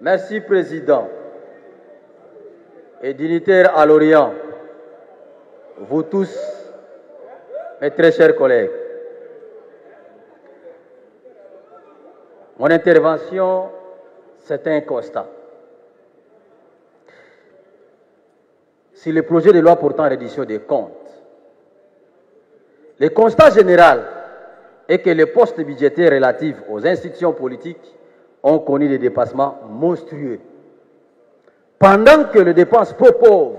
Merci, Président. Et dignitaires à l'Orient, vous tous, mes très chers collègues, mon intervention, c'est un constat. Sur le projet de loi portant reddition des comptes, le constat général est que les postes budgétaires relatifs aux institutions politiques ont connu des dépassements monstrueux. Pendant que les dépenses peu pauvres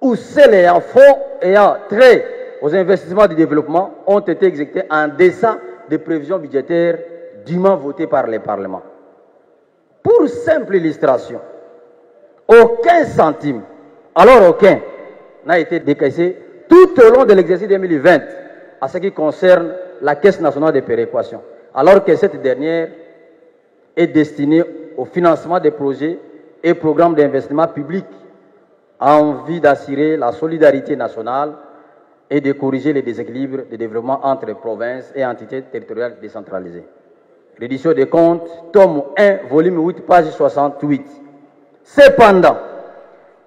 ou celles ayant trait aux investissements de développement ont été exécutées en deçà des prévisions budgétaires dûment votées par les parlements. Pour simple illustration, aucun centime, alors aucun, n'a été décaissé tout au long de l'exercice 2020 à ce qui concerne la Caisse nationale de péréquation, alors que cette dernière est destinée au financement des projets et programmes d'investissement public en vue d'assurer la solidarité nationale et de corriger les déséquilibres de développement entre provinces et entités territoriales décentralisées. Reddition des comptes, tome 1, volume 8, page 68. Cependant,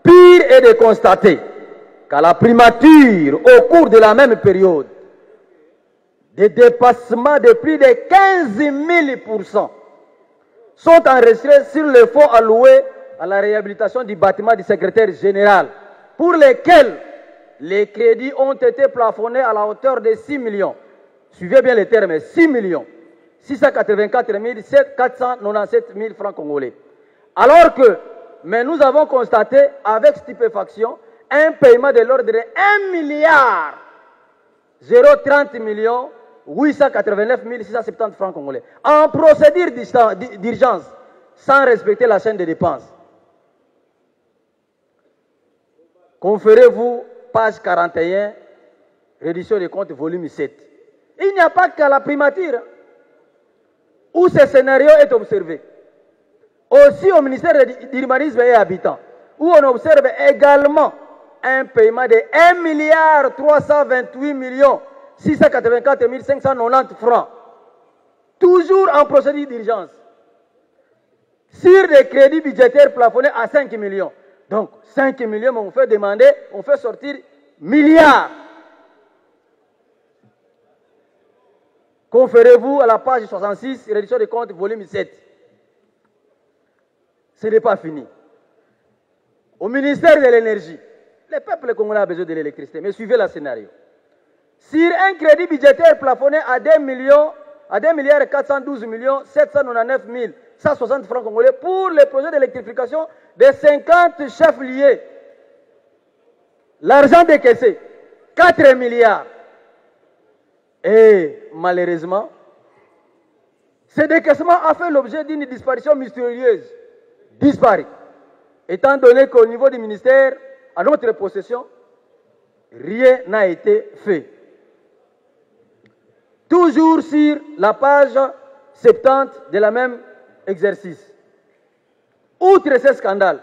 pire est de constater qu'à la primature, au cours de la même période, des dépassements de plus de 15 000% sont enregistrés sur le fonds alloué à la réhabilitation du bâtiment du secrétaire général, pour lesquels les crédits ont été plafonnés à la hauteur de 6 millions. Suivez bien les termes, 6 millions 684 497 000 francs congolais. Alors que, mais nous avons constaté avec stupéfaction un paiement de l'ordre de 1 milliard 030 millions 889 670 francs congolais en procédure d'urgence sans respecter la chaîne de dépenses. Conférez-vous, page 41, reddition des comptes, volume 7. Il n'y a pas qu'à la primature où ce scénario est observé. Aussi au ministère de l'Urbanisme et Habitat, où on observe également un paiement de 1 milliard 328 millions 684 590 francs, toujours en procédure d'urgence, sur des crédits budgétaires plafonnés à 5 millions. Donc 5 millions, on fait demander, on fait sortir milliards. Conférez-vous à la page 66, reddition des comptes, volume 7. Ce n'est pas fini. Au ministère de l'énergie, le peuple congolais a besoin de l'électricité, mais suivez le scénario. Sur un crédit budgétaire plafonné à 2 milliards 412 millions 799 160 francs congolais pour les projets d'électrification de 50 chefs liés. L'argent décaissé, 4 milliards. Et malheureusement, ce décaissement a fait l'objet d'une disparition mystérieuse. Disparu. Étant donné qu'au niveau du ministère, à notre possession, rien n'a été fait. Toujours sur la page 70 de la même exercice. Outre ce scandale,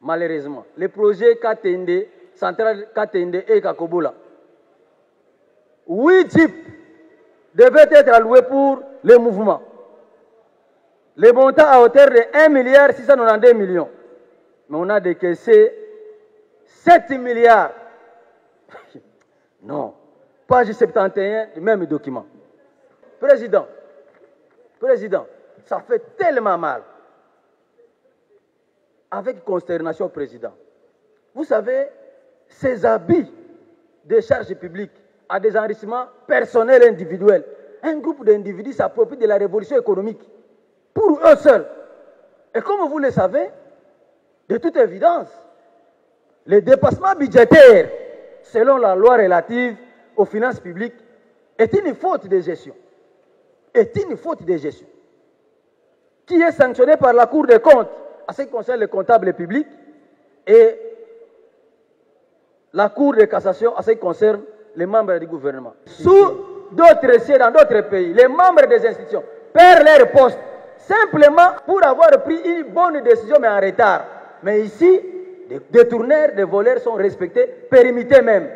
malheureusement, le projet Katende, centrale Katende et Kakobola, 8 jeeps devaient être alloués pour le mouvement. Le montant à hauteur de 1 milliard 692 millions. Mais on a décaissé 7 milliards. Non. Page 71 du même document. Président, ça fait tellement mal. Avec consternation, Président. Vous savez, ces habits de charges publiques à des enrichissements personnels et individuels, un groupe d'individus s'approprie de la révolution économique pour eux seuls. Et comme vous le savez, de toute évidence, le dépassement budgétaire, selon la loi relative aux finances publiques, est une faute de gestion. Est une faute de gestion. Qui est sanctionnée par la Cour des comptes à ce qui concerne les comptables publics et la Cour de cassation à ce qui concerne les membres du gouvernement. Sous d'autres sièges dans d'autres pays, les membres des institutions perdent leur poste simplement pour avoir pris une bonne décision mais en retard. Mais ici, des détourneurs, des voleurs sont respectés, périmités même.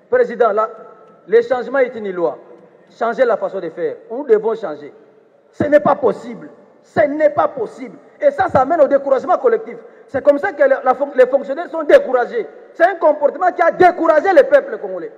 Président, là, le changement est une loi. Changer la façon de faire. Nous devons changer. Ce n'est pas possible. Ce n'est pas possible. Et ça amène au découragement collectif. C'est comme ça que les fonctionnaires sont découragés. C'est un comportement qui a découragé le peuple congolais.